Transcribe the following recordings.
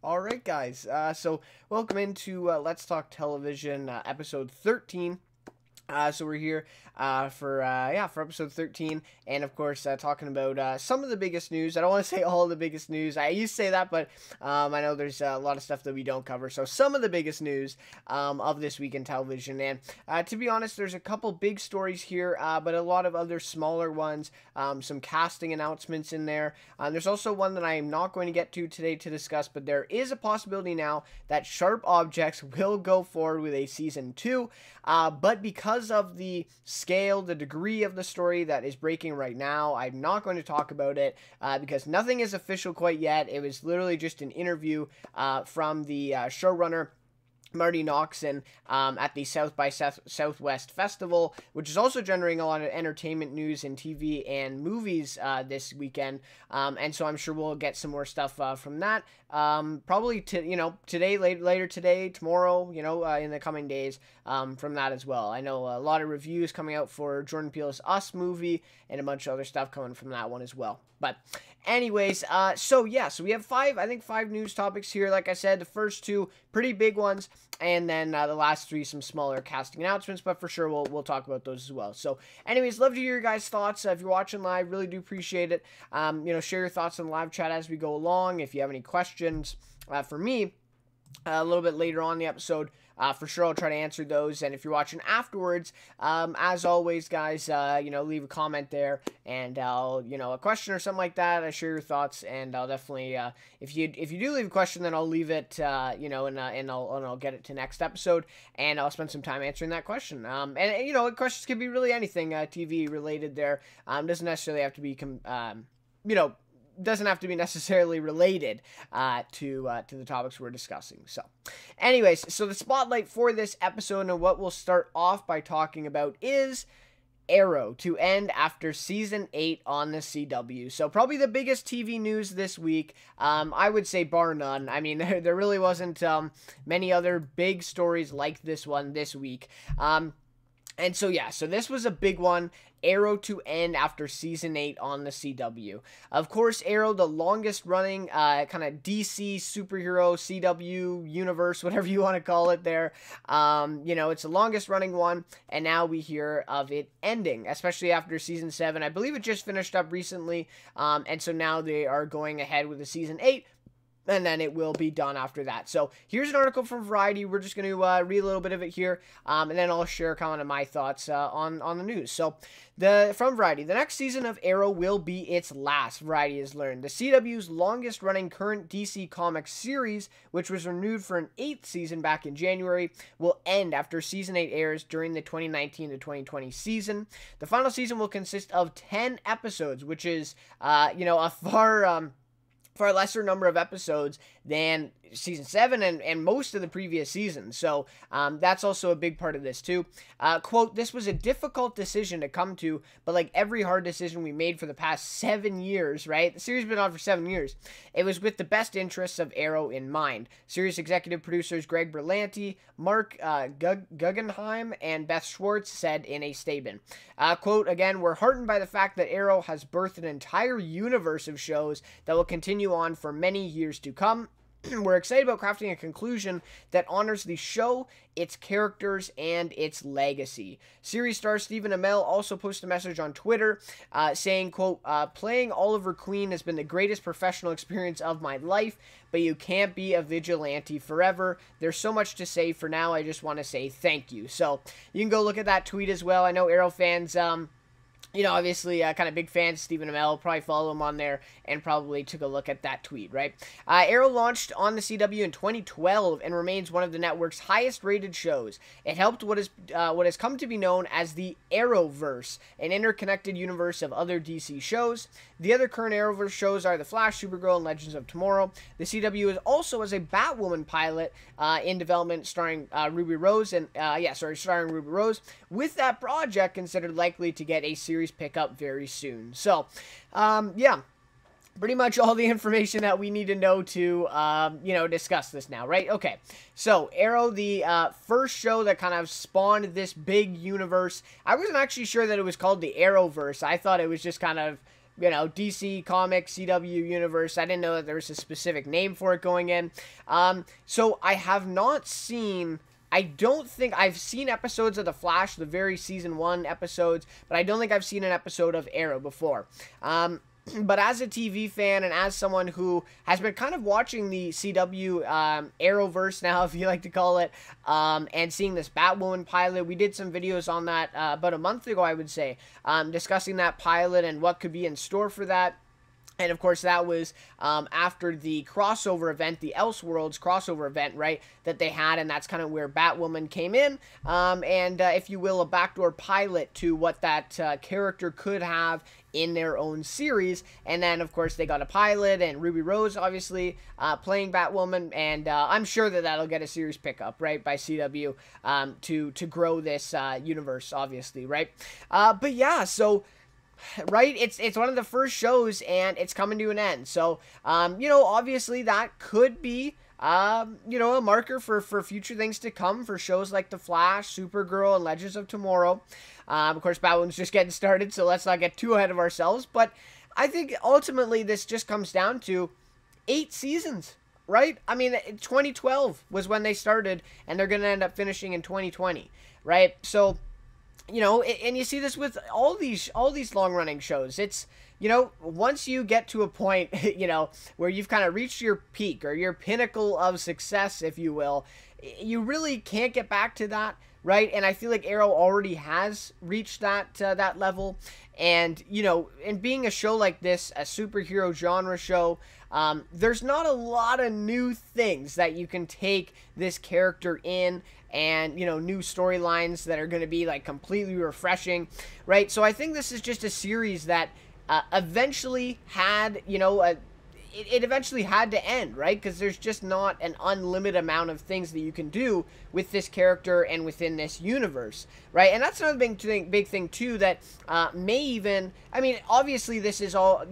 Alright guys, so welcome into Let's Talk Television, episode 13. So we're here for episode 13, and of course talking about some of the biggest news. I don't want to say all the biggest news. I used to say that, but I know there's a lot of stuff that we don't cover. So some of the biggest news of this week in television, and to be honest, there's a couple big stories here, but a lot of other smaller ones, some casting announcements in there. There's also one that I am not going to get to today to discuss, but there is a possibility now that Sharp Objects will go forward with a season 2, but because of the scale, the degree of the story that is breaking right now, I'm not going to talk about it because nothing is official quite yet. It was literally just an interview from the showrunner, Marty Noxon, at the South by Southwest Festival, which is also generating a lot of entertainment news in TV and movies this weekend, and so I'm sure we'll get some more stuff from that, probably today, later today, tomorrow, in the coming days, from that as well. I know a lot of reviews coming out for Jordan Peele's Us movie, and a bunch of other stuff coming from that one as well. But anyways, so we have five news topics here. Like I said, the first two pretty big ones, and then the last three some smaller casting announcements, but for sure we'll talk about those as well. So anyways, love to hear your guys' thoughts. If you're watching live, really do appreciate it. Share your thoughts in the live chat as we go along. If you have any questions for me a little bit later on in the episode, for sure I'll try to answer those. And if you're watching afterwards, as always, guys, leave a comment there, and I'll, a question or something like that, I share your thoughts, and I'll definitely, if you do leave a question, then I'll leave it, and I'll get it to next episode, and I'll spend some time answering that question. Questions can be really anything, TV related there. Doesn't necessarily have to be, doesn't have to be necessarily related to the topics we're discussing. So anyways, so the spotlight for this episode and what we'll start off by talking about is Arrow to end after season 8 on the CW. So probably the biggest TV news this week, I would say bar none. I mean, there really wasn't many other big stories like this one this week. And so this was a big one. Arrow to end after season 8 on the CW. Of course, Arrow, the longest running kind of DC superhero CW universe, whatever you want to call it there. It's the longest running one, and now we hear of it ending, especially after season 7. I believe it just finished up recently, and so now they are going ahead with the season 8. And then it will be done after that. So here's an article from Variety. We're just going to read a little bit of it here, and then I'll share kind of my thoughts on the news. So from Variety, the next season of Arrow will be its last, Variety has learned. The CW's longest-running current DC Comics series, which was renewed for an 8th season back in January, will end after season 8 airs during the 2019 to 2020 season. The final season will consist of 10 episodes, which is, a far lesser number of episodes than season 7 and most of the previous seasons. So that's also a big part of this too. Quote, "This was a difficult decision to come to, but like every hard decision we made for the past 7 years," right? The series has been on for 7 years. "It was with the best interests of Arrow in mind." Series executive producers Greg Berlanti, Mark Guggenheim, and Beth Schwartz said in a statement. Quote, "Again, we're heartened by the fact that Arrow has birthed an entire universe of shows that will continue on for many years to come. We're excited about crafting a conclusion that honors the show, its characters, and its legacy." Series star Stephen Amell also posted a message on Twitter saying, quote, "Playing Oliver Queen has been the greatest professional experience of my life, but you can't be a vigilante forever. There's so much to say. For now, I just want to say thank you." So you can go look at that tweet as well. I know Arrow fans, obviously, kind of big fans, Stephen Amell, probably follow him on there and probably took a look at that tweet, right? Arrow launched on the CW in 2012 and remains one of the network's highest-rated shows. It helped what has come to be known as the Arrowverse, an interconnected universe of other DC shows. The other current Arrowverse shows are The Flash, Supergirl, and Legends of Tomorrow. The CW is also as a Batwoman pilot in development, starring Ruby Rose, starring Ruby Rose, with that project considered likely to get a series pickup very soon. So, pretty much all the information that we need to know to, discuss this now, right? Okay, so Arrow, the first show that kind of spawned this big universe. I wasn't actually sure that it was called the Arrowverse. I thought it was just kind of DC Comics, CW universe. I didn't know that there was a specific name for it going in. So I have not seen... I don't think I've seen episodes of The Flash, the very season 1 episodes, but I don't think I've seen an episode of Arrow before. But as a TV fan and as someone who has been kind of watching the CW Arrowverse now, if you like to call it, and seeing this Batwoman pilot, we did some videos on that about a month ago, I would say, discussing that pilot and what could be in store for that. And, of course, that was after the crossover event, the Elseworlds crossover event, right, that they had, and that's kind of where Batwoman came in, and, if you will, a backdoor pilot to what that character could have in their own series. And then, of course, they got a pilot, and Ruby Rose, obviously, playing Batwoman, and I'm sure that that'll get a series pickup, right, by CW to grow this universe, obviously, right? But, yeah, so... Right, it's one of the first shows, and it's coming to an end. So, obviously that could be, a marker for future things to come for shows like The Flash, Supergirl, and Legends of Tomorrow. Of course, Batwoman's just getting started, so let's not get too ahead of ourselves. But I think ultimately this just comes down to 8 seasons, right? I mean, 2012 was when they started, and they're going to end up finishing in 2020, right? So... and you see this with all these long-running shows. It's, once you get to a point, where you've kind of reached your peak or your pinnacle of success, if you will, you really can't get back to that, right? And I feel like Arrow already has reached that level. And, in being a show like this, a superhero genre show, there's not a lot of new things that you can take this character in and, new storylines that are going to be, like, completely refreshing, right? So I think this is just a series that eventually had, it eventually had to end, right? Because there's just not an unlimited amount of things that you can do with this character and within this universe, right? And that's another big thing too, that may even, I mean, obviously this is all,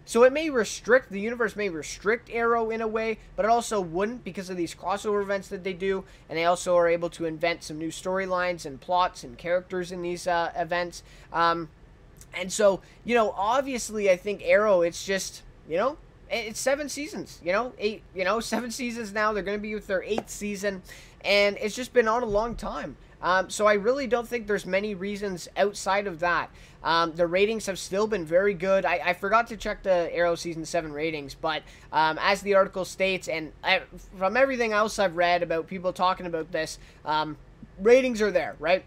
so it may restrict, the universe may restrict Arrow in a way, but it also wouldn't because of these crossover events that they do, and they also are able to invent some new storylines and plots and characters in these events. And so, obviously I think Arrow, it's just, it's 7 seasons, 7 seasons now. They're going to be with their 8th season, and it's just been on a long time. So I really don't think there's many reasons outside of that. The ratings have still been very good. I forgot to check the Arrow Season 7 ratings, but as the article states, and from everything else I've read about people talking about this, ratings are there, right?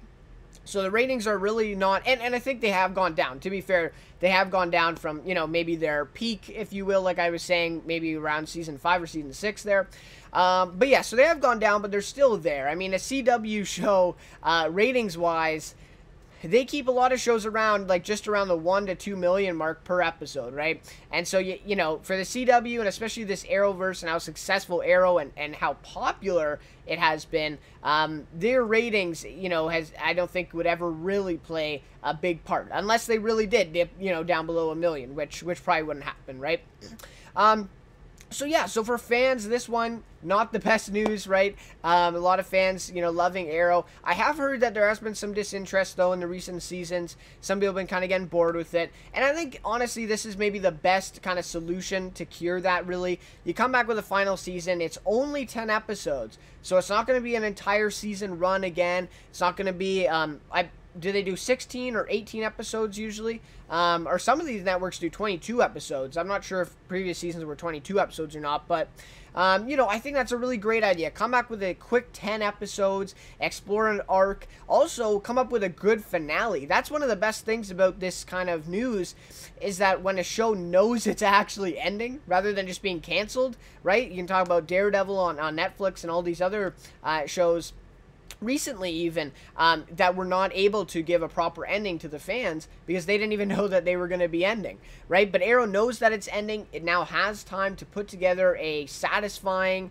So the ratings are really not, and I think they have gone down. To be fair, they have gone down from, maybe their peak, if you will, like I was saying, maybe around Season 5 or Season 6 there. But yeah, so they have gone down, but they're still there. I mean, a CW show, ratings-wise, they keep a lot of shows around, like, just around the 1 to 2 million mark per episode, right? And so, for the CW, and especially this Arrowverse, and how successful Arrow and how popular it has been, their ratings, I don't think would ever really play a big part, unless they really did dip, down below 1 million, which probably wouldn't happen, right? So yeah, so for fans, this one, not the best news, right? A lot of fans, loving Arrow. I have heard that there has been some disinterest, though, in the recent seasons. Some people have been kind of getting bored with it. And I think, honestly, this is maybe the best kind of solution to cure that, really. You come back with a final season. It's only 10 episodes. So it's not going to be an entire season run again. It's not going to be, do they do 16 or 18 episodes usually? Or some of these networks do 22 episodes. I'm not sure if previous seasons were 22 episodes or not, but, I think that's a really great idea. Come back with a quick 10 episodes, explore an arc, also come up with a good finale. That's one of the best things about this kind of news, is that when a show knows it's actually ending, rather than just being canceled, right? You can talk about Daredevil on Netflix and all these other shows, recently even, that were not able to give a proper ending to the fans because they didn't even know that they were going to be ending, right? But Arrow knows that it's ending. It now has time to put together a satisfying,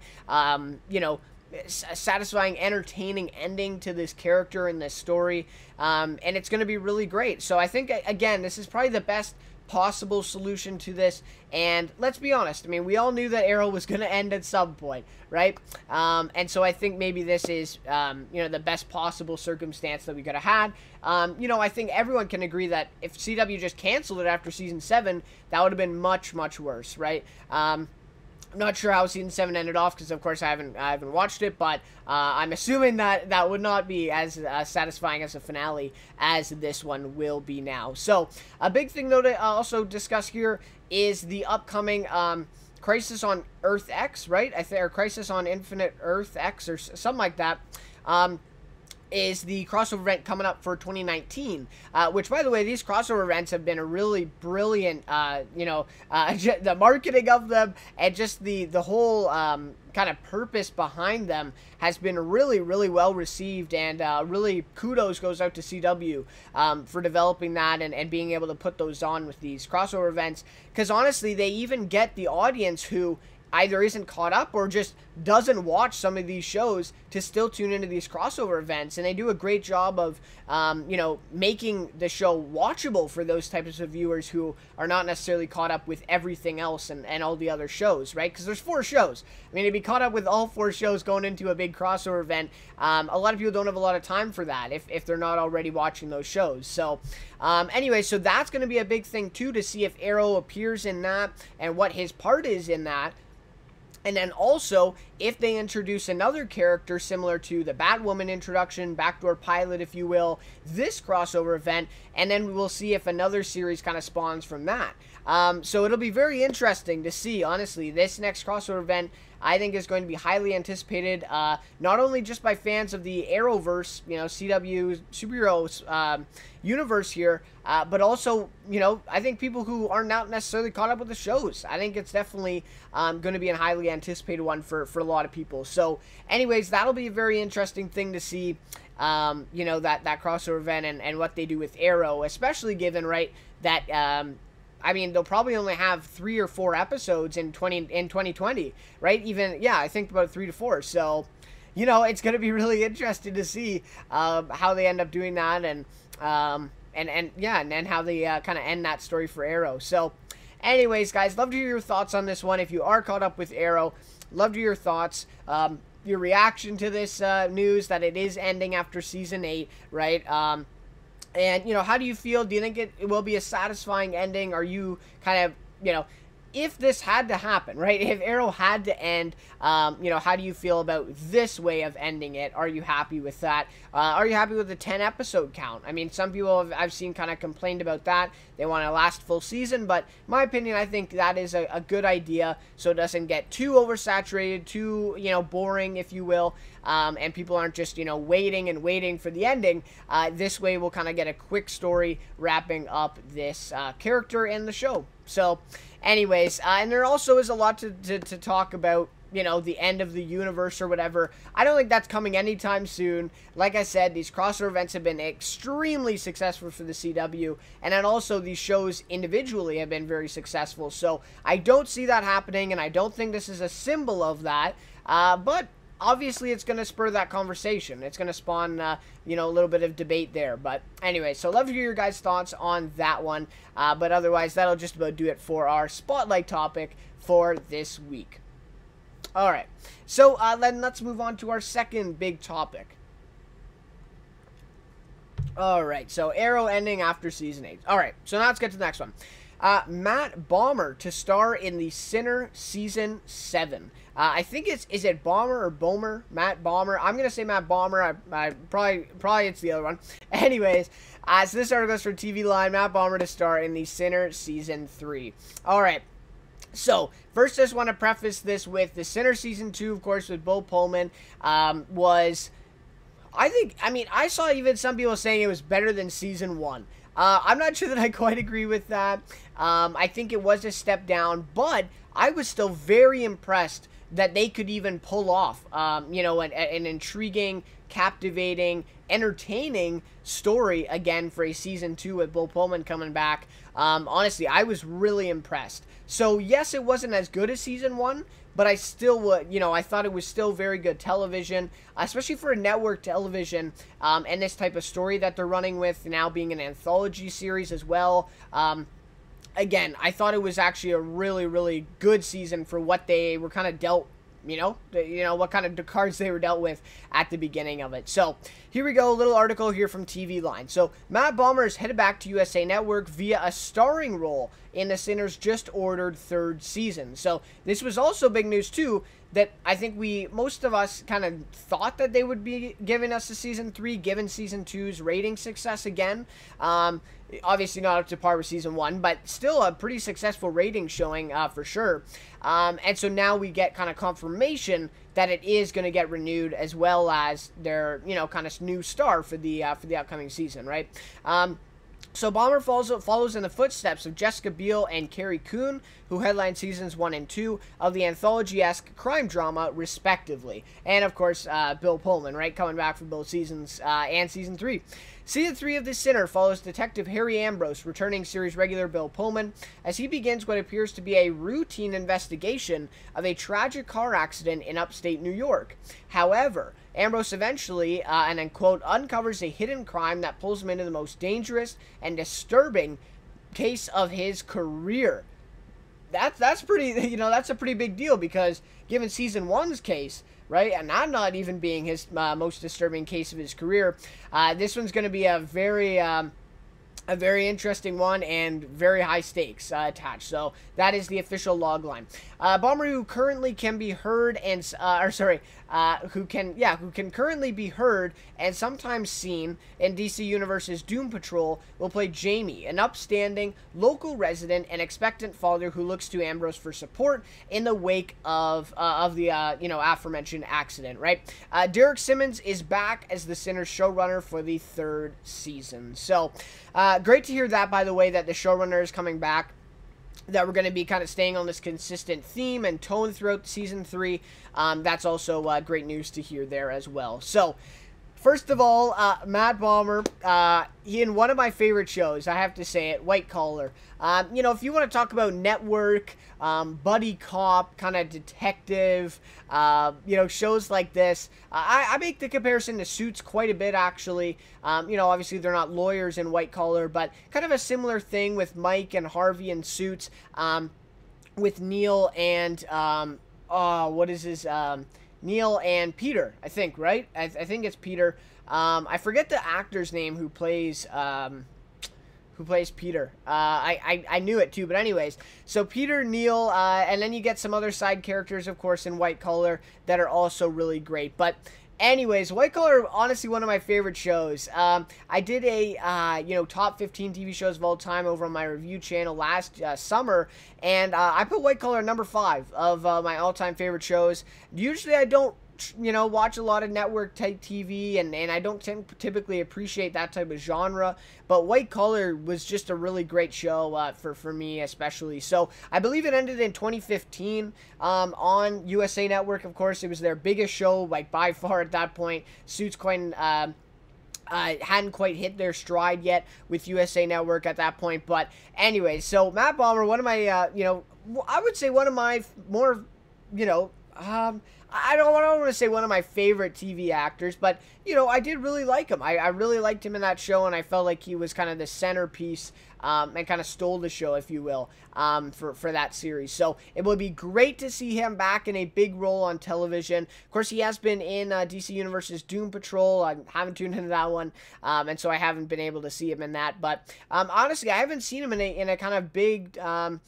satisfying, entertaining ending to this character and this story, and it's going to be really great. So I think, again, this is probably the best possible solution to this. And let's be honest, I mean, we all knew that Arrow was going to end at some point, right? And so I think maybe this is, you know, the best possible circumstance that we could have had. You know, I think everyone can agree that if CW just canceled it after season 7, that would have been much, much worse, right? I'm not sure how season 7 ended off because, of course, I haven't watched it, but I'm assuming that that would not be as satisfying as a finale as this one will be now. So a big thing, though, to also discuss here is the upcoming Crisis on Earth X, right? Or Crisis on Infinite Earth X or something like that. Is the crossover event coming up for 2019, which, by the way, these crossover events have been a really brilliant, you know, the marketing of them and just the whole kind of purpose behind them has been really, really well received, and really kudos goes out to CW for developing that and being able to put those on with these crossover events, because honestly, they even get the audience who either isn't caught up or just doesn't watch some of these shows to still tune into these crossover events. And they do a great job of, you know, making the show watchable for those types of viewers who are not necessarily caught up with everything else and all the other shows, right? Because there's 4 shows. I mean, to be caught up with all 4 shows going into a big crossover event, a lot of people don't have a lot of time for that if they're not already watching those shows. So, anyway, so that's going to be a big thing, too, to see if Arrow appears in that and what his part is in that. And then also, if they introduce another character similar to the Batwoman introduction, backdoor pilot, if you will, this crossover event, and then we will see if another series kind of spawns from that. So it'll be very interesting to see, honestly, this next crossover event, I think, is going to be highly anticipated, not only just by fans of the Arrowverse, you know, CW superheroes universe here, but also, you know, I think people who are not necessarily caught up with the shows. I think it's definitely going to be a highly anticipated one for a lot of people. So, anyways, that'll be a very interesting thing to see, you know, that crossover event and what they do with Arrow, especially given, right, that I mean, they'll probably only have 3 or 4 episodes in 2020, right? Even, yeah, I think about 3 to 4. So, you know, it's going to be really interesting to see how they end up doing that and how they kind of end that story for Arrow. So, anyways, guys, love to hear your thoughts on this one. If you are caught up with Arrow, love to hear your thoughts. Your reaction to this news that it is ending after season 8, right? And, you know, how do you feel? Do you think it will be a satisfying ending? Are you kind of, you know, if this had to happen, right? If Arrow had to end, you know, how do you feel about this way of ending it? Are you happy with that? Are you happy with the 10 episode count? I mean, some people I've seen kind of complained about that. They want a last full season, but in my opinion, I think that is a good idea, so it doesn't get too oversaturated, too, you know, boring, if you will, and people aren't just, you know, waiting and waiting for the ending. This way we'll kind of get a quick story wrapping up this character in the show. So, anyways, and there also is a lot to talk about, you know, the end of the universe or whatever. I don't think that's coming anytime soon. Like I said, these crossover events have been extremely successful for the CW, and then also these shows individually have been very successful. So I don't see that happening, and I don't think this is a symbol of that, but obviously it's going to spur that conversation. It's going to spawn, you know, a little bit of debate there. But anyway, so love to hear your guys' thoughts on that one. But otherwise, that'll just about do it for our spotlight topic for this week. All right, so then let's move on to our second big topic. All right, so Arrow ending after season 8. All right, so now let's get to the next one. Matt Bomer to star in the Sinner season 7. I think is it Bomer or Bomer? Matt Bomer. I'm gonna say Matt Bomer. I probably it's the other one. Anyways, so this article is for TV Line. Matt Bomer to star in the Sinner season 3. All right. So, first I just want to preface this with the Sinner Season 2, of course, with Bo Pullman, was, I saw even some people saying it was better than Season 1. I'm not sure that I quite agree with that. I think it was a step down, but I was still very impressed that they could even pull off, you know, an intriguing, captivating, entertaining story again for a Season 2 with Bo Pullman coming back. Honestly, I was really impressed. So, yes, it wasn't as good as Season 1, but I still would, you know, I thought it was still very good television, especially for a network television, and this type of story that they're running with, now being an anthology series as well. again, I thought it was actually a really, really good season for what they were kind of dealt, what kind of cards they were dealt with at the beginning of it. So here we go, a little article here from TV Line. So Matt Bomer is headed back to USA Network via a starring role in the Sinner's just ordered third season. So this was also big news too, that I think most of us kind of thought that they would be giving us a season 3, given season 2's rating success again. Obviously not up to par with season 1, but still a pretty successful rating showing for sure. And so now we get kind of confirmation that it is going to get renewed, as well as their, kind of new star for the upcoming season, right? So Bomer follows in the footsteps of Jessica Biel and Carrie Coon, who headlined seasons 1 and 2 of the anthology-esque crime drama, respectively. And, of course, Bill Pullman, right, coming back for both seasons and season 3. Season 3 of The Sinner follows Detective Harry Ambrose, returning series regular Bill Pullman, as he begins what appears to be a routine investigation of a tragic car accident in upstate New York. However, Ambrose eventually, and then quote, uncovers a hidden crime that pulls him into the most dangerous and disturbing case of his career. That's pretty, that's a pretty big deal, because given season 1's case, right, and that not even being his most disturbing case of his career, this one's going to be a very interesting one, and very high stakes attached. So that is the official logline. Bomer, who currently can be heard and who can currently be heard and sometimes seen in DC Universe's Doom Patrol, will play Jamie, an upstanding local resident and expectant father who looks to Ambrose for support in the wake of the aforementioned accident. Right, Derek Simmons is back as the Sinner's showrunner for the 3rd season. So great to hear that, by the way, that the showrunner is coming back, that we're going to be kind of staying on this consistent theme and tone throughout season 3. That's also great news to hear there as well. So, first of all, Matt Bomer, he in one of my favorite shows, I have to say it, White Collar. If you want to talk about network, buddy cop, kind of detective, shows like this, I make the comparison to Suits quite a bit, actually. Obviously they're not lawyers in White Collar, but kind of a similar thing with Mike and Harvey in Suits, with Neil and, Neil and Peter, I think, right? I think it's Peter. I forget the actor's name who plays Peter. I knew it too, but anyways. So Peter, Neil, and then you get some other side characters, of course, in White Collar that are also really great. But anyways, White Collar, honestly, one of my favorite shows. I did a, top 15 TV shows of all time over on my review channel last summer, and I put White Collar at number 5 of my all-time favorite shows. Usually I don't, watch a lot of network type TV, and I don't typically appreciate that type of genre, but White Collar was just a really great show for me, especially. So I believe it ended in 2015 on USA Network. Of course, it was their biggest show, like, by far at that point. Suits hadn't quite hit their stride yet with USA Network at that point. But anyways, so Matt Bomer, one of my I would say one of my more I don't want to say one of my favorite TV actors, but, I did really like him. I really liked him in that show, and I felt like he was kind of the centerpiece, and kind of stole the show, if you will, for that series. So it would be great to see him back in a big role on television. Of course, he has been in DC Universe's Doom Patrol. I haven't tuned into that one, and so I haven't been able to see him in that. But honestly, I haven't seen him in a kind of big kind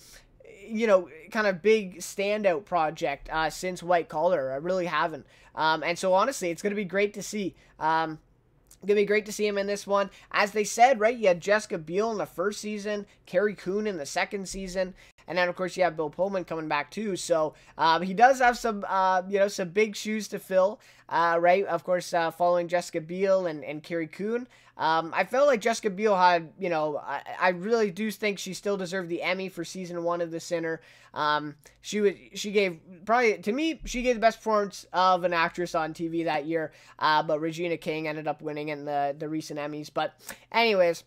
of big standout project since White Collar. I really haven't. And so honestly, it's going to be great to see. Going to be great to see him in this one. As they said, right, you had Jessica Biel in the 1st season, Carrie Coon in the 2nd season, and then, of course, you have Bill Pullman coming back, too. So he does have some, some big shoes to fill, right? Of course, following Jessica Biel and Carrie Coon. I felt like Jessica Biel had, I really do think she still deserved the Emmy for season 1 of The Sinner. She gave the best performance of an actress on TV that year. But Regina King ended up winning in the recent Emmys. But anyways,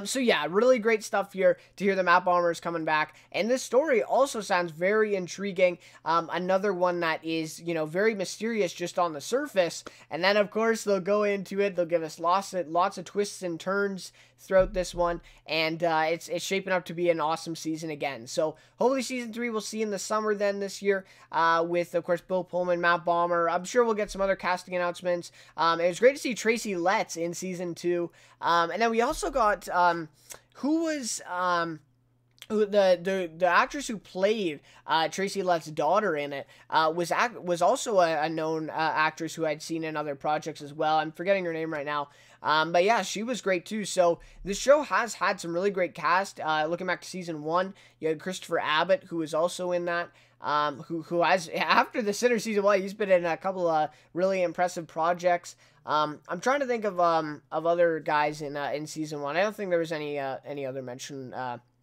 So yeah, really great stuff here to hear the Matt Bomer is coming back. And this story also sounds very intriguing. Another one that is, very mysterious just on the surface. And then, of course, they'll go into it. They'll give us lots of twists and turns throughout this one. And it's shaping up to be an awesome season again. So hopefully season 3 we'll see in the summer then this year with, of course, Bill Pullman, Matt Bomer. I'm sure we'll get some other casting announcements. It was great to see Tracy Letts in season 2. And then we also got who was the actress who played Tracy Letts' daughter in it was also a known actress who I'd seen in other projects as well. I'm forgetting her name right now. But yeah, she was great too. So this show has had some really great cast. Looking back to season 1, you had Christopher Abbott, who was also in that. Who has, after the Sinner season 1, he's been in a couple of really impressive projects. I'm trying to think of other guys in season 1. I don't think there was any other mention,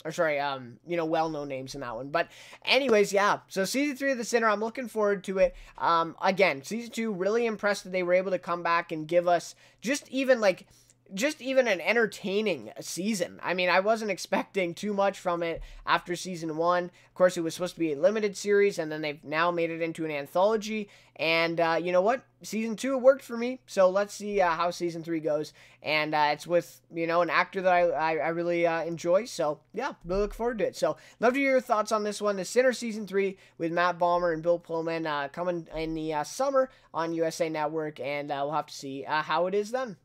well-known names in that one. But anyways, yeah. So season 3 of The Sinner, I'm looking forward to it. Again, season 2, really impressed that they were able to come back and give us just even an entertaining season. I mean, I wasn't expecting too much from it after season 1. Of course, it was supposed to be a limited series, and then they've now made it into an anthology. And you know what? Season 2, it worked for me. So let's see how season 3 goes. And it's with, an actor that I really enjoy. So yeah, really look forward to it. So love to hear your thoughts on this one. The Sinner season 3 with Matt Bomer and Bill Pullman coming in the summer on USA Network. And we'll have to see how it is then.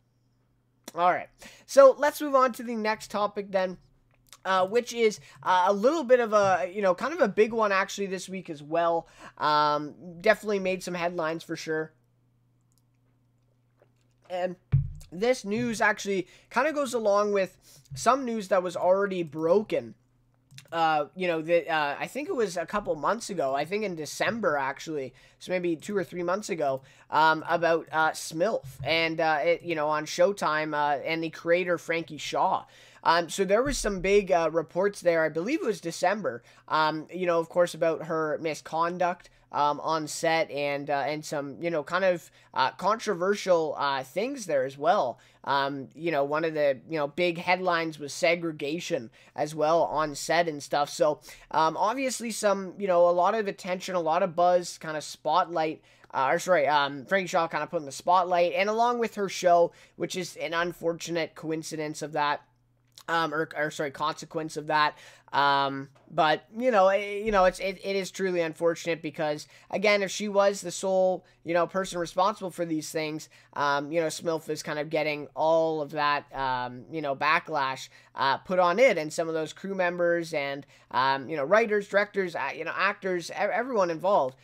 All right, so let's move on to the next topic then, which is a little bit of a, kind of a big one actually this week as well. Definitely made some headlines for sure. And this news actually kind of goes along with some news that was already broken. I think it was a couple months ago, I think in December actually, so maybe 2 or 3 months ago, about Smilf and, on Showtime and the creator Frankie Shaw. So there was some big reports there, I believe it was December, of course about her misconduct on set and some, kind of controversial things there as well. One of the, big headlines was segregation as well on set and stuff. So, obviously some, a lot of attention, a lot of buzz, kind of spotlight, Frankie Shaw kind of put in the spotlight, and along with her show, which is an unfortunate coincidence of that, consequence of that. But it is truly unfortunate because, again, if she was the sole, person responsible for these things, Smilf is kind of getting all of that, backlash, put on it, and some of those crew members and, writers, directors, actors, everyone involved,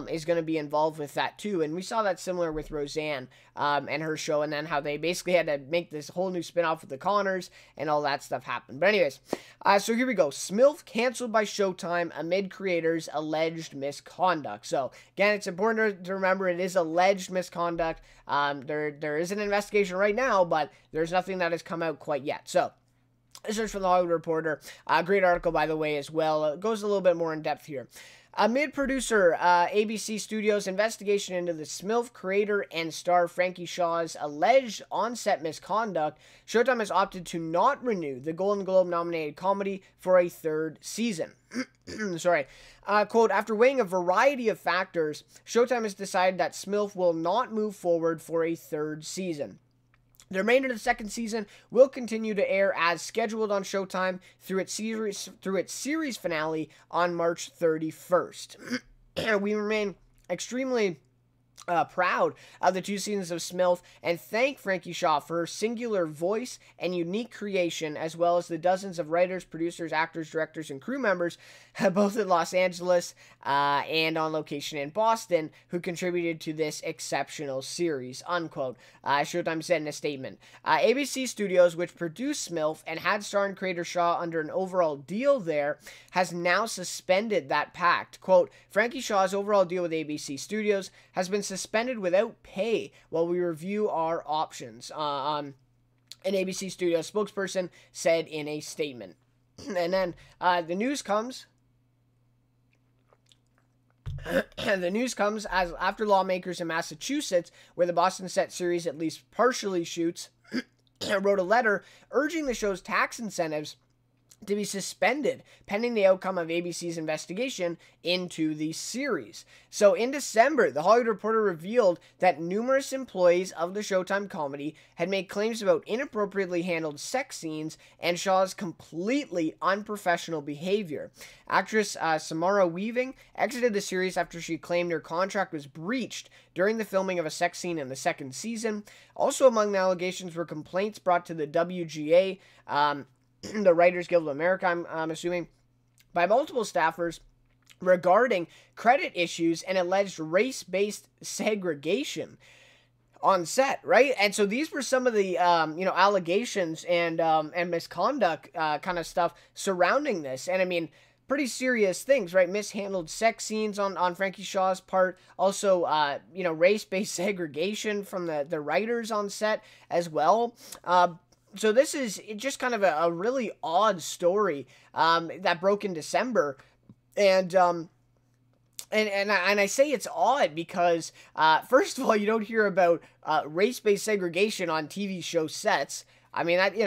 is going to be involved with that too. And we saw that similar with Roseanne, and her show, and then how they basically had to make this whole new spinoff with the Connors and all that stuff happen. But anyways, so here we go. Smilf canceled by Showtime amid creators' alleged misconduct. So again, it's important to remember it is alleged misconduct. There is an investigation right now, but there's nothing that has come out quite yet. So this is from the Hollywood Reporter. Great article, by the way, as well. It goes a little bit more in depth here. Amid producer ABC Studios' investigation into the Smilf creator and star Frankie Shaw's alleged on-set misconduct, Showtime has opted to not renew the Golden Globe-nominated comedy for a 3rd season. Quote, after weighing a variety of factors, Showtime has decided that Smilf will not move forward for a 3rd season. The remainder of the 2nd season will continue to air as scheduled on Showtime through its series finale on March 31st. We remain extremely proud of the 2 seasons of Smilf and thank Frankie Shaw for her singular voice and unique creation, as well as the dozens of writers, producers, actors, directors, and crew members, both in Los Angeles and on location in Boston, who contributed to this exceptional series, unquote. Showtime said in a statement. ABC Studios, which produced Smilf and had star and creator Shaw under an overall deal there, has now suspended that pact. Quote, Frankie Shaw's overall deal with ABC Studios has been suspended without pay while we review our options, an ABC Studios spokesperson said in a statement. And then the news comes as after lawmakers in Massachusetts, where the Boston set series at least partially shoots, wrote a letter urging the show's tax incentives to be suspended pending the outcome of ABC's investigation into the series. So in December, The Hollywood Reporter revealed that numerous employees of the Showtime comedy had made claims about inappropriately handled sex scenes and Shaw's completely unprofessional behavior. Actress Samara Weaving exited the series after she claimed her contract was breached during the filming of a sex scene in the second season. Also among the allegations were complaints brought to the WGA, the Writers Guild of America, I'm assuming, by multiple staffers regarding credit issues and alleged race-based segregation on set, right? And so these were some of the, allegations and misconduct kind of stuff surrounding this. And I mean, pretty serious things, right? Mishandled sex scenes on Frankie Shaw's part. Also, race-based segregation from the writers on set as well. So this is just kind of a really odd story that broke in December, and I say it's odd because first of all, you don't hear about race-based segregation on TV show sets. I mean, that, you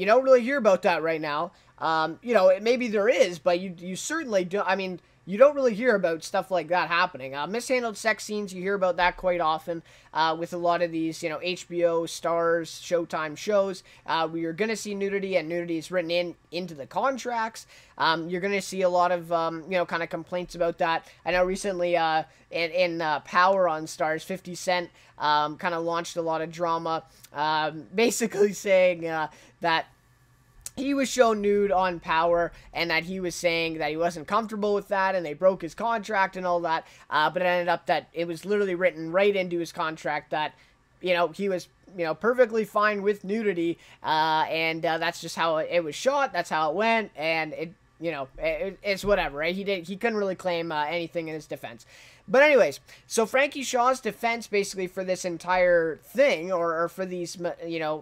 don't really hear about that right now. Maybe there is, but you certainly don't. I mean, you don't really hear about stuff like that happening. Mishandled sex scenes, you hear about that quite often with a lot of these, HBO, Stars, Showtime shows. You're going to see nudity, and nudity is written into the contracts. You're going to see a lot of, kind of complaints about that. I know recently in Power on Stars, 50 Cent kind of launched a lot of drama, basically saying that he was shown nude on Power, and that he was saying that he wasn't comfortable with that, and they broke his contract and all that, but it ended up that it was literally written right into his contract that, he was, perfectly fine with nudity, and that's just how it was shot, that's how it went, and it's whatever, right? He couldn't really claim anything in his defense. But anyways, so Frankie Shaw's defense basically for this entire thing, or for these,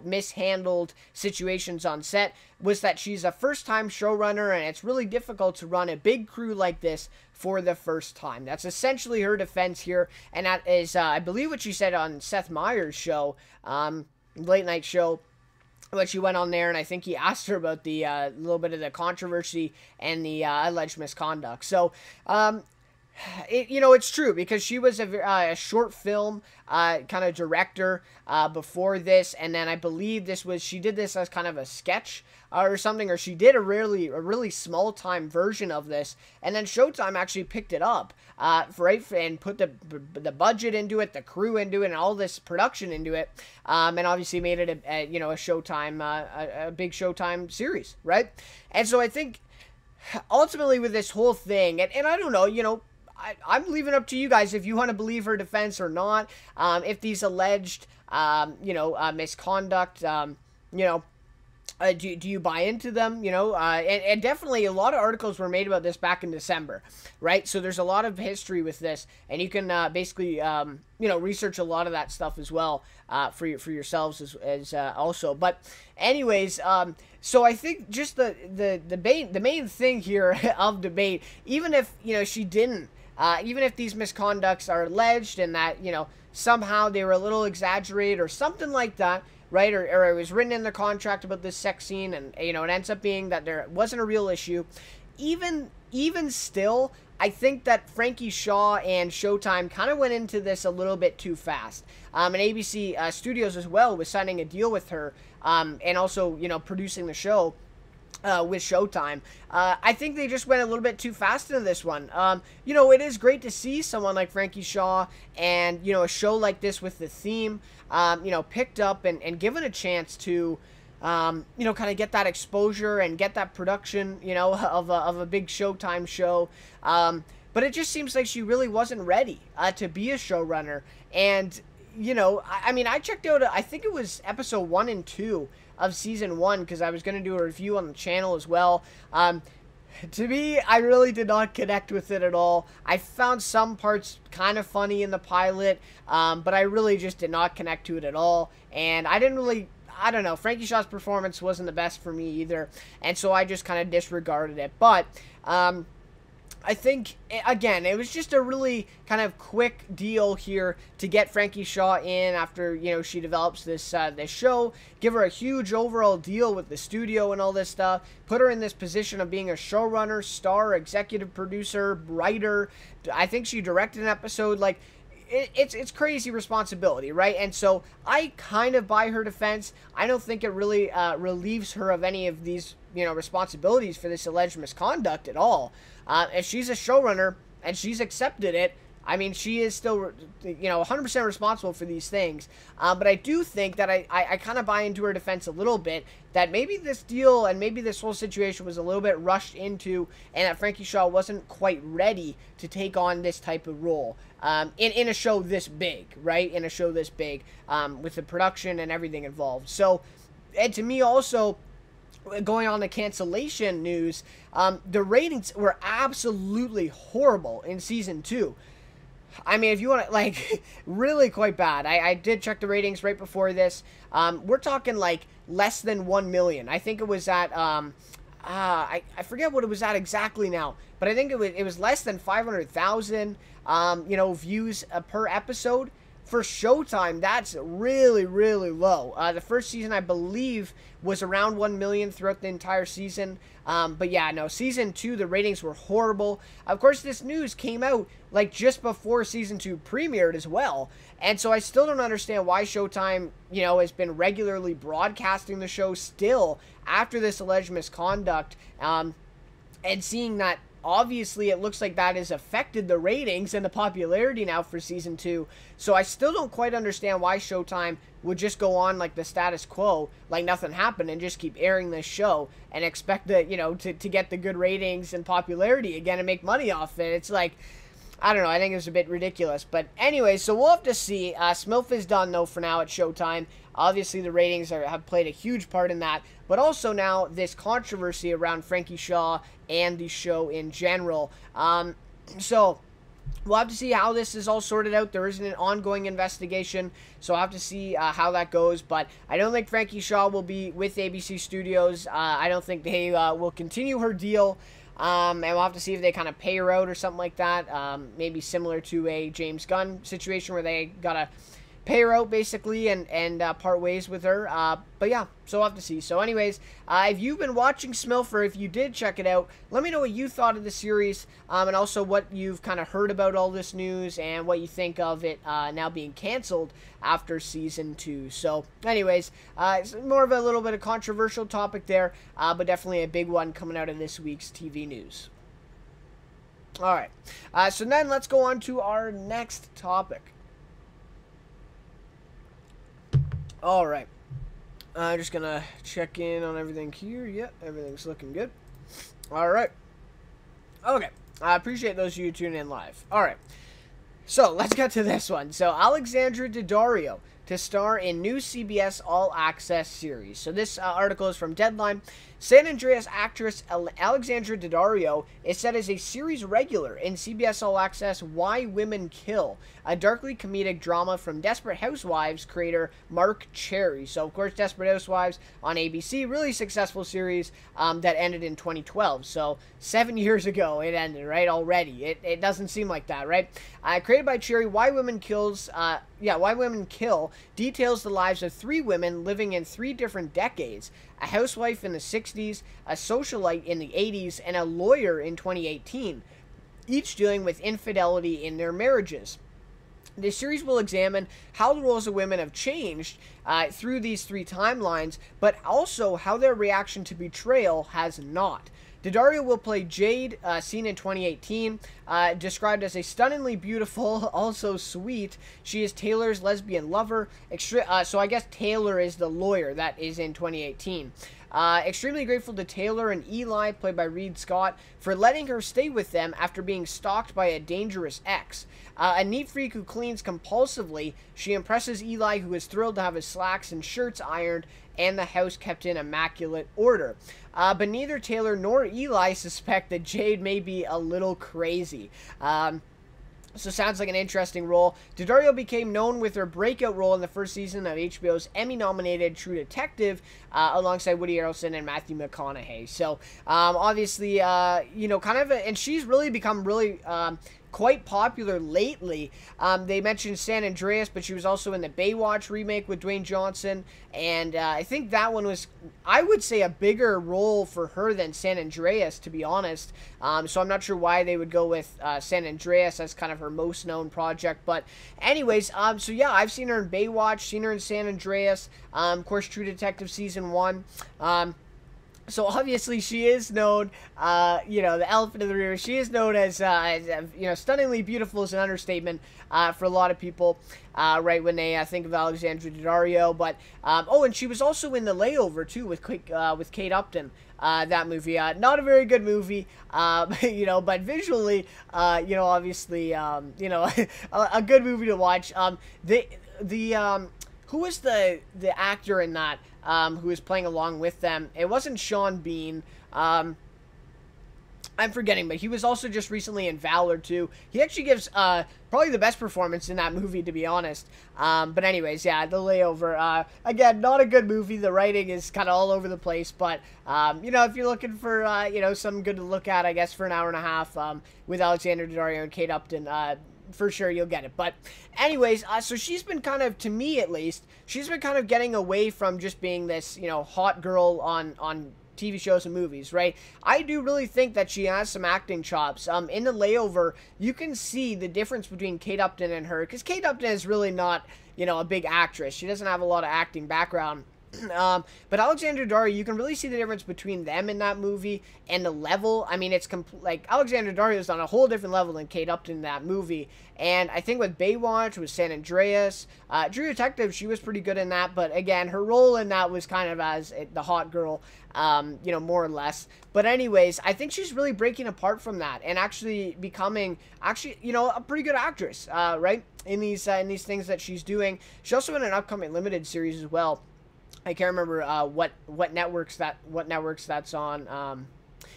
mishandled situations on set, was that she's a first-time showrunner, and it's really difficult to run a big crew like this for the first time. That's essentially her defense here, and that is, I believe, what she said on Seth Meyers' show, late night show. But she went on there, and I think he asked her about the little bit of the controversy and the alleged misconduct. So, it's true, because she was a short film kind of director before this, and then I believe she did this as kind of a sketch or something, or she did a really small time version of this, and then Showtime actually picked it up and put the budget into it, the crew into it, and all this production into it, and obviously made it a Showtime, a big Showtime series, right? And so I think ultimately with this whole thing, and I don't know, I'm leaving it up to you guys if you want to believe her defense or not. If these alleged, misconduct, do you buy into them? And definitely a lot of articles were made about this back in December, right? So there's a lot of history with this, and you can basically, research a lot of that stuff as well for yourselves as also. But anyways, so I think just the main thing here of debate, even if she didn't. Even if these misconducts are alleged and that, somehow they were a little exaggerated or something like that, right? Or it was written in the contract about this sex scene and, it ends up being that there wasn't a real issue. Even still, I think that Frankie Shaw and Showtime kind of went into this a little bit too fast. And ABC Studios as well was signing a deal with her and also, producing the show. With Showtime. I think they just went a little bit too fast into this one. It is great to see someone like Frankie Shaw and, a show like this with the theme, picked up and given a chance to, kind of get that exposure and get that production, of a big Showtime show. But it just seems like she really wasn't ready to be a showrunner. And, I checked out, I think it was episode 1 and 2 of season 1, because I was going to do a review on the channel as well. To me, I really did not connect with it at all. I found some parts kind of funny in the pilot, but I really just did not connect to it at all. And I don't know, Frankie Shaw's performance wasn't the best for me either, and so I just kind of disregarded it. But I think, again, it was just a really kind of quick deal here to get Frankie Shaw in after, you know, she develops this this show, give her a huge overall deal with the studio and all this stuff, put her in this position of being a showrunner, star, executive producer, writer. I think she directed an episode. Like, it's crazy responsibility, right? And so I kind of buy her defense. I don't think it really relieves her of any of these, you know, responsibilities for this alleged misconduct at all. If she's a showrunner and she's accepted it, I mean, she is still, you know, 100% responsible for these things. But I do think that I kind of buy into her defense a little bit, that maybe this deal and maybe this whole situation was a little bit rushed into, and that Frankie Shaw wasn't quite ready to take on this type of role in a show this big, right? In a show this big, with the production and everything involved. So, and to me also, going on the cancellation news, the ratings were absolutely horrible in season 2. I mean, if you want to, like, really quite bad. I did check the ratings right before this. We're talking, like, less than 1 million. I think it was at, I forget what it was at exactly now, but I think it was less than 500,000, you know, views per episode. For Showtime, that's really, really low. The first season, I believe, was around 1 million throughout the entire season. But yeah, no, season 2, the ratings were horrible. Of course, this news came out, like, just before season 2 premiered as well. And so I still don't understand why Showtime, you know, has been regularly broadcasting the show still after this alleged misconduct. And seeing that, obviously, it looks like that has affected the ratings and the popularity now for season 2. So I still don't quite understand why Showtime would just go on like the status quo, like nothing happened, and just keep airing this show and expect that, you know, to get the good ratings and popularity again and make money off it. It's like, I don't know, I think it was a bit ridiculous. But anyway, so we'll have to see. Smilf is done, though, for now at Showtime. Obviously, the ratings have played a huge part in that. But also now this controversy around Frankie Shaw and the show in general. So we'll have to see how this is all sorted out. There isn't an ongoing investigation, so I'll have to see how that goes. But I don't think Frankie Shaw will be with ABC Studios. I don't think they will continue her deal. And we'll have to see if they kind of pay her out or something like that. Maybe similar to a James Gunn situation where they got to pay her out basically and part ways with her. But yeah, so we'll have to see. So anyways, if you've been watching Smilf, or if you did check it out, let me know what you thought of the series, and also what you've kind of heard about all this news and what you think of it now being canceled after season 2. So anyways, it's more of a little bit of controversial topic there, but definitely a big one coming out of this week's TV news. Alright, so then let's go on to our next topic. Alright, I'm just gonna check in on everything here. Yep, everything's looking good. Alright. Okay, I appreciate those of you tuning in live. Alright, so let's get to this one. So, Alexandra Daddario to star in new CBS All Access series. So this article is from Deadline. San Andreas actress Alexandra Daddario is set as a series regular in CBS All Access Why Women Kill, a darkly comedic drama from Desperate Housewives creator Mark Cherry. So, of course, Desperate Housewives on ABC, really successful series that ended in 2012. So, 7 years ago it ended, right, already. It doesn't seem like that, right? Created by Cherry, Why Women Kill details the lives of 3 women living in 3 different decades. A housewife in the 60s, a socialite in the 80s, and a lawyer in 2018, each dealing with infidelity in their marriages. This series will examine how the roles of women have changed through these 3 timelines, but also how their reaction to betrayal has not. Daddario will play Jade, seen in 2018, described as a stunningly beautiful, also sweet. She is Taylor's lesbian lover. So I guess Taylor is the lawyer that is in 2018. Extremely grateful to Taylor and Eli, played by Reed Scott, for letting her stay with them after being stalked by a dangerous ex. A neat freak who cleans compulsively, she impresses Eli, who is thrilled to have his slacks and shirts ironed and the house kept in immaculate order. But neither Taylor nor Eli suspect that Jade may be a little crazy. So sounds like an interesting role. Daddario became known with her breakout role in the first season of HBO's Emmy-nominated True Detective, alongside Woody Harrelson and Matthew McConaughey. So obviously, you know, kind of, and she's really become really quite popular lately. They mentioned San Andreas, but she was also in the Baywatch remake with Dwayne Johnson, and I think that one was, I would say, a bigger role for her than San Andreas, to be honest. So I'm not sure why they would go with San Andreas as kind of her most known project, but anyways, so yeah, I've seen her in Baywatch, seen her in San Andreas, of course, True Detective Season 1, so obviously she is known, you know, the elephant in the room. She is known as, you know, stunningly beautiful is an understatement for a lot of people, right, when they think of Alexandra Daddario. But oh, and she was also in The Layover too with Kate Upton. That movie, not a very good movie, you know, but visually, you know, obviously, you know, a good movie to watch. Who was the actor in that? Who was playing along with them? It wasn't Sean Bean. I'm forgetting, but he was also just recently in Valor too. He actually gives probably the best performance in that movie, to be honest. But anyways, yeah, The Layover. Again, not a good movie. The writing is kind of all over the place, but you know, if you're looking for you know, something good to look at, I guess, for an hour and a half with Alexandra Daddario and Kate Upton, for sure you'll get it. But anyways, so she's been kind of, to me at least, she's been kind of getting away from just being this, you know, hot girl on TV shows and movies, right? I do really think that she has some acting chops. In The Layover, you can see the difference between Kate Upton and her, because Kate Upton is really not, you know, a big actress. She doesn't have a lot of acting background. But Alexandra Daddario, you can really see the difference between them in that movie and the level. I mean, it's like Alexandra Daddario is on a whole different level than Kate Upton in that movie. And I think with Baywatch, with San Andreas, True Detective, she was pretty good in that. But again, her role in that was kind of as the hot girl, you know, more or less. But anyways, I think she's really breaking apart from that and actually becoming, you know, a pretty good actress, right? In these things that she's doing. She's also in an upcoming limited series as well. I can't remember what networks that's on.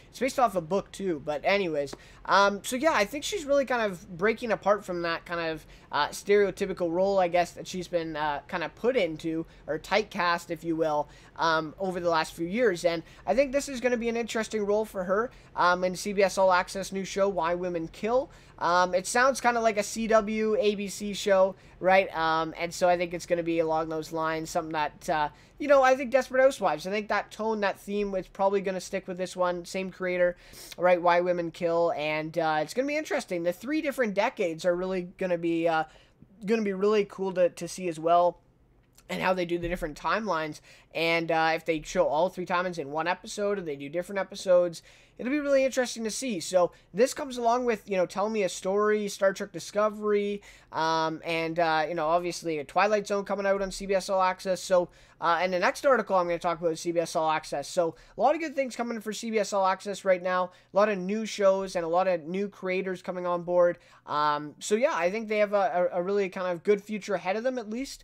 It's based off a book too, but anyways, so yeah, I think she's really kind of breaking apart from that kind of stereotypical role, I guess, that she's been kind of put into, or typecast, if you will, over the last few years. And I think this is going to be an interesting role for her in CBS All Access new show, Why Women Kill. It sounds kind of like a CW ABC show, right? And so I think it's going to be along those lines, something that, you know, I think Desperate Housewives, I think that tone, that theme is probably going to stick with this one. Same creator, right? Why Women Kill. And it's going to be interesting. The 3 different decades are really going to be really cool to see as well. And how they do the different timelines, and if they show all 3 timelines in one episode, or they do different episodes, it'll be really interesting to see. So this comes along with, you know, Tell Me a Story, Star Trek Discovery, and you know, obviously a Twilight Zone coming out on CBS All Access. So and the next article I'm going to talk about is CBS All Access. So a lot of good things coming for CBS All Access right now. A lot of new shows and a lot of new creators coming on board. So yeah, I think they have a really kind of good future ahead of them, at least.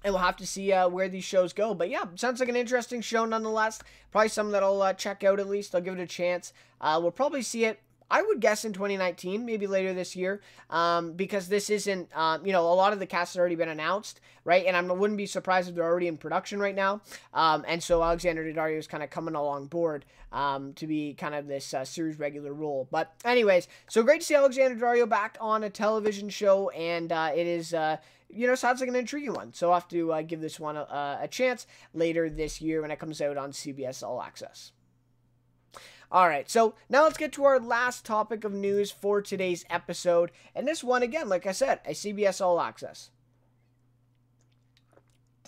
And we'll have to see where these shows go. But yeah, sounds like an interesting show nonetheless. Probably something that I'll check out at least. I'll give it a chance. We'll probably see it, I would guess, in 2019, maybe later this year, because this isn't, you know, a lot of the cast has already been announced, right? And I wouldn't be surprised if they're already in production right now. And so Alexandra Daddario is kind of coming along board to be kind of this series regular role. But anyways, so great to see Alexandra Daddario back on a television show, and it is... you know, sounds like an intriguing one. So I'll have to give this one a chance later this year when it comes out on CBS All Access. Alright, so now let's get to our last topic of news for today's episode. And this one, again, like I said, a CBS All Access.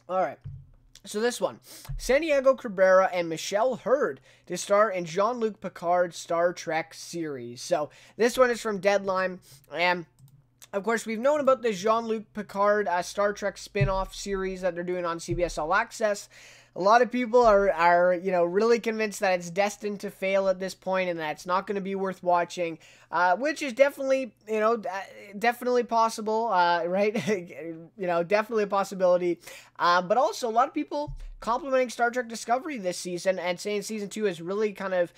Alright, so this one. Santiago Cabrera and Michelle Hurd to star in Jean-Luc Picard's Star Trek series. So this one is from Deadline, and of course, we've known about the Jean-Luc Picard Star Trek spin-off series that they're doing on CBS All Access. A lot of people are really convinced that it's destined to fail at this point and that it's not going to be worth watching, which is definitely, definitely possible, right? Definitely a possibility. But also a lot of people complimenting Star Trek Discovery this season and saying season 2 has really kind of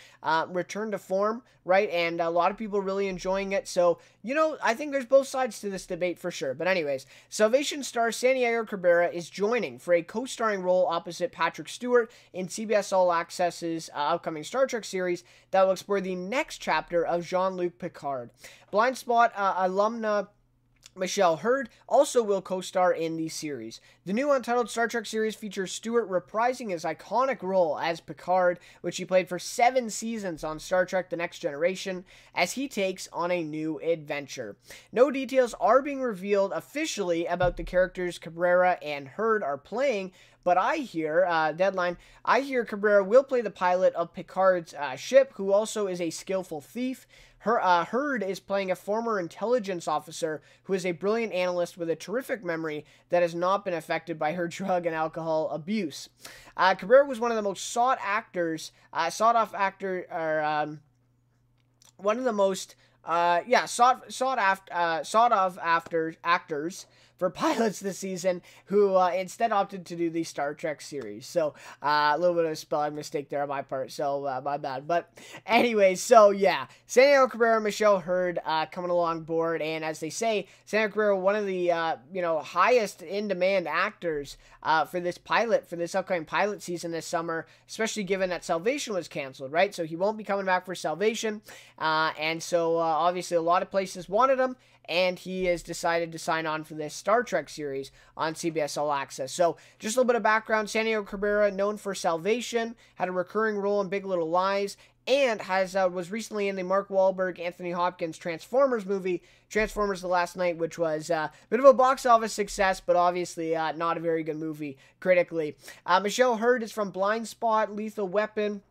returned to form, right? And a lot of people really enjoying it. So, I think there's both sides to this debate for sure. But anyways, Salvation star Santiago Cabrera is joining for a co-starring role opposite Patrick Stewart in CBS All Access's upcoming Star Trek series that will explore the next chapter of Jean-Luc Picard. Blind Spot alumna Michelle Hurd also will co-star in the series. The new untitled Star Trek series features Stewart reprising his iconic role as Picard, which he played for 7 seasons on Star Trek The Next Generation, as he takes on a new adventure. No details are being revealed officially about the characters Cabrera and Hurd are playing, but I hear, Cabrera will play the pilot of Picard's ship, who also is a skillful thief. Hurd is playing a former intelligence officer who is a brilliant analyst with a terrific memory that has not been affected by her drug and alcohol abuse. Cabrera was one of the most sought actors for pilots this season who instead opted to do the Star Trek series. So a little bit of a spelling mistake there on my part, so my bad. But anyways, so yeah, Santiago Cabrera, Michelle Hurd coming along board, and as they say, Santiago Cabrera, one of the highest in demand actors for this upcoming pilot season this summer, especially given that Salvation was canceled, right? So he won't be coming back for Salvation, and so obviously a lot of places wanted him, and he has decided to sign on for this Star Trek series on CBS All Access. So, just a little bit of background. Santiago Cabrera, known for Salvation, had a recurring role in Big Little Lies, and was recently in the Mark Wahlberg, Anthony Hopkins Transformers movie, Transformers The Last Night, which was a bit of a box office success, but obviously not a very good movie critically. Michelle Hurd is from Blind Spot, Lethal Weapon.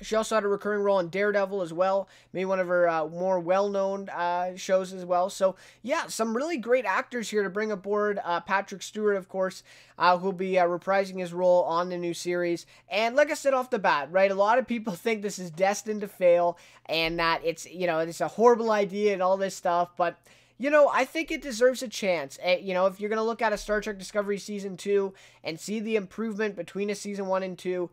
She also had a recurring role in Daredevil as well, maybe one of her more well-known shows as well. So, yeah, some really great actors here to bring aboard. Patrick Stewart, of course, who'll be reprising his role on the new series. And like I said off the bat, right, a lot of people think this is destined to fail and that it's a horrible idea and all this stuff, but I think it deserves a chance. If you're going to look at a Star Trek Discovery Season 2 and see the improvement between a Season 1 and 2,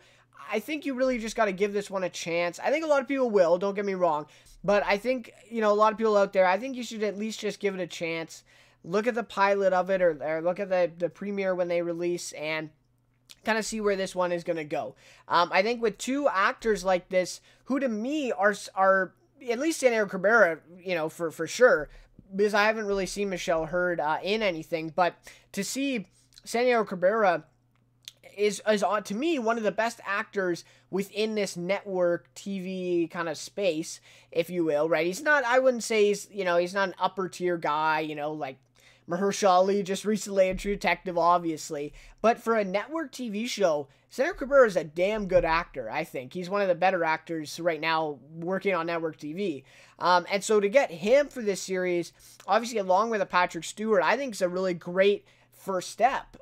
I think you really just got to give this one a chance. I think a lot of people will, don't get me wrong. But I think, a lot of people out there, I think you should at least just give it a chance. Look at the pilot of it or look at the premiere when they release and kind of see where this one is going to go. I think with 2 actors like this, who to me are at least Santiago Cabrera, for sure, because I haven't really seen Michelle Hurd in anything. But to see Santiago Cabrera is to me one of the best actors within this network TV kind of space, if you will, right? He's not, I wouldn't say he's not an upper tier guy, like Mahershala Ali just recently in True Detective, obviously. But for a network TV show, Santiago Cabrera is a damn good actor, I think. He's one of the better actors right now working on network TV. And so to get him for this series, obviously along with a Patrick Stewart, I think is a really great first step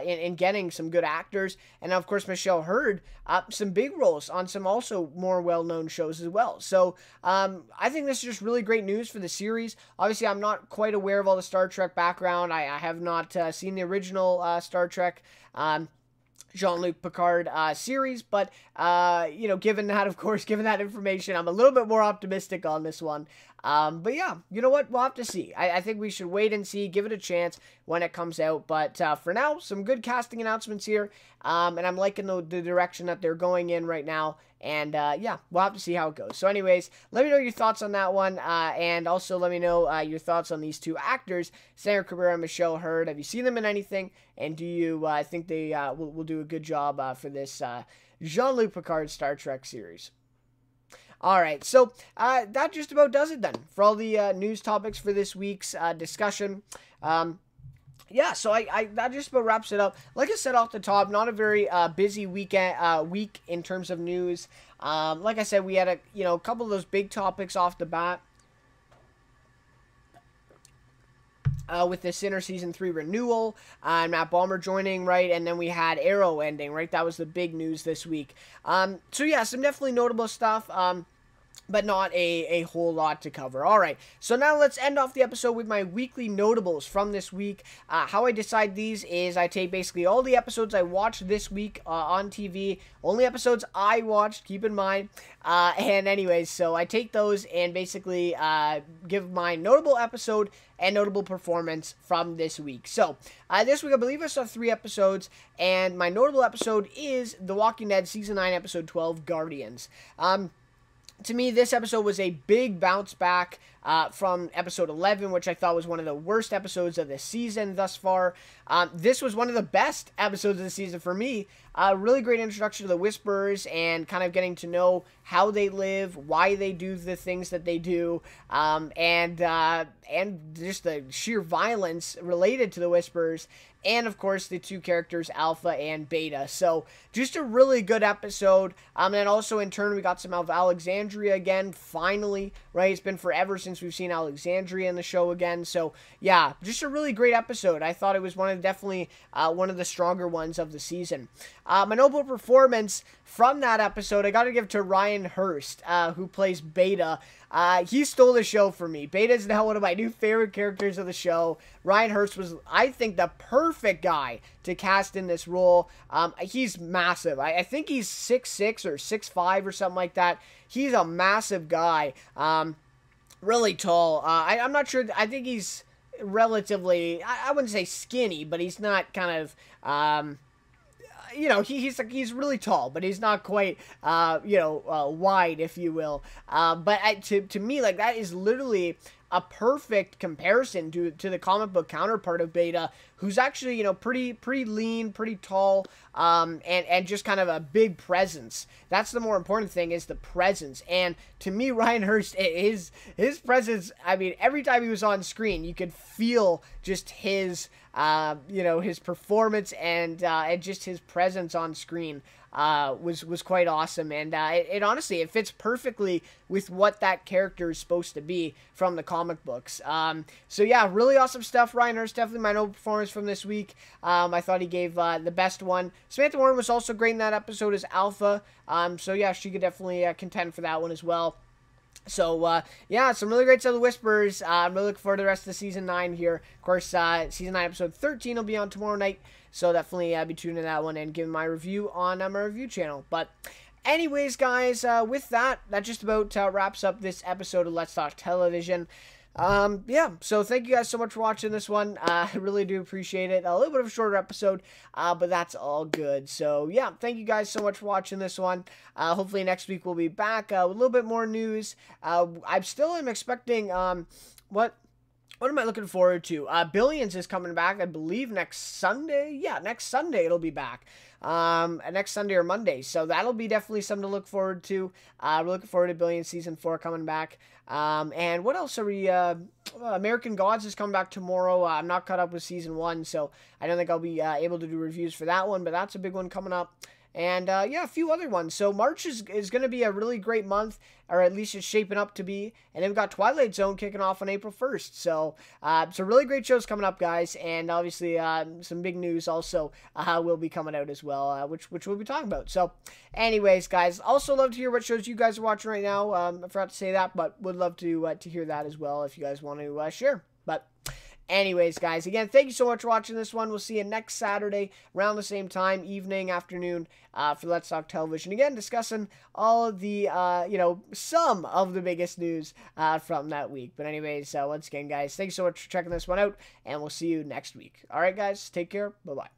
in getting some good actors. And of course Michelle Hurd, some big roles on some also more well-known shows as well. So I think this is just really great news for the series. Obviously I'm not quite aware of all the Star Trek background. I have not seen the original Star Trek Jean-Luc Picard series, but given that information, I'm a little bit more optimistic on this one. But yeah, you know what? We'll have to see. I think we should wait and see, give it a chance when it comes out. But for now, some good casting announcements here. And I'm liking the direction that they're going in right now. And yeah, we'll have to see how it goes. So anyways, let me know your thoughts on that one. And also let me know your thoughts on these 2 actors, Santiago Cabrera and Michelle Hurd. Have you seen them in anything? And do you think they will do a good job for this Jean-Luc Picard Star Trek series? Alright, so that just about does it then for all the news topics for this week's discussion. Yeah, so that just about wraps it up. Like I said off the top, not a very busy week in terms of news. Like I said, we had a couple of those big topics off the bat. with the Sinner Season 3 renewal, and Matt Bomer joining, right? And then we had Arrow ending, right? That was the big news this week. So yeah, some definitely notable stuff. But not a whole lot to cover. All right, so now let's end off the episode with my weekly notables from this week. How I decide these is I take basically all the episodes I watched this week on TV, only episodes I watched, keep in mind. And anyways, so I take those and basically give my notable episode and notable performance from this week. So, this week I believe I saw 3 episodes, and my notable episode is The Walking Dead Season 9, Episode 12, Guardians. To me, this episode was a big bounce back from episode 11, which I thought was one of the worst episodes of the season thus far. This was one of the best episodes of the season for me. Really great introduction to the Whisperers and kind of getting to know how they live, why they do the things that they do, and just the sheer violence related to the Whisperers. And, of course, the 2 characters, Alpha and Beta. So, just a really good episode. And also, in turn, we got some of Alexandria again, finally, right? It's been forever since we've seen Alexandria in the show again. So, yeah, just a really great episode. I thought it was definitely one of the stronger ones of the season. My notable performance from that episode, I got to give to Ryan Hurst, who plays Beta. He stole the show for me. Beta is now one of my new favorite characters of the show. Ryan Hurst was, I think, the perfect guy to cast in this role. He's massive. I think he's 6'6" or 6'5" or something like that. He's a massive guy. Really tall. I'm not sure. I think he's relatively, I wouldn't say skinny, but he's not kind of, he's really tall, but he's not quite, wide, if you will. But to me, like, that is literally a perfect comparison to the comic book counterpart of Beta, who's actually, pretty lean, pretty tall, and just kind of a big presence. That's the more important thing, is the presence. And to me, Ryan Hurst, his presence, I mean, every time he was on screen, you could feel just his performance and just his presence on screen was quite awesome. And it honestly, it fits perfectly with what that character is supposed to be from the comic books. So yeah, really awesome stuff. Ryan Hurst, definitely my notable performance from this week. I thought he gave the best one. Samantha Warren was also great in that episode as Alpha. So yeah, she could definitely contend for that one as well. So, yeah, some really great stuff of the Whisperers. I'm really looking forward to the rest of the Season 9 here. Of course, Season 9, Episode 13 will be on tomorrow night. So, definitely be tuning in that one and giving my review on my review channel. But, anyways, guys, with that just about wraps up this episode of Let's Talk Television. Yeah, so thank you guys so much for watching this one. I really do appreciate it. A little bit of a shorter episode, but that's all good. So, yeah, thank you guys so much for watching this one. Hopefully next week we'll be back with a little bit more news. I still am expecting, what am I looking forward to? Billions is coming back, I believe, next Sunday. Yeah, next Sunday it'll be back. Next Sunday or Monday. So that'll be definitely something to look forward to. We're looking forward to Billions Season 4 coming back. And what else are we, American Gods is coming back tomorrow. I'm not caught up with Season 1, so I don't think I'll be able to do reviews for that one, but that's a big one coming up. And, yeah, a few other ones. So March is going to be a really great month, or at least it's shaping up to be. And then we've got Twilight Zone kicking off on April 1st. So, some really great shows coming up, guys. And obviously, some big news also will be coming out as well, which we'll be talking about. So, anyways, guys, also love to hear what shows you guys are watching right now. I forgot to say that, but would love to hear that as well if you guys want to share. But anyways, guys, again, thank you so much for watching this one. We'll see you next Saturday around the same time, evening, afternoon, for Let's Talk Television. Again, discussing all of the, some of the biggest news from that week. But anyways, once again, guys, thanks so much for checking this one out, and we'll see you next week. All right, guys, take care. Bye-bye.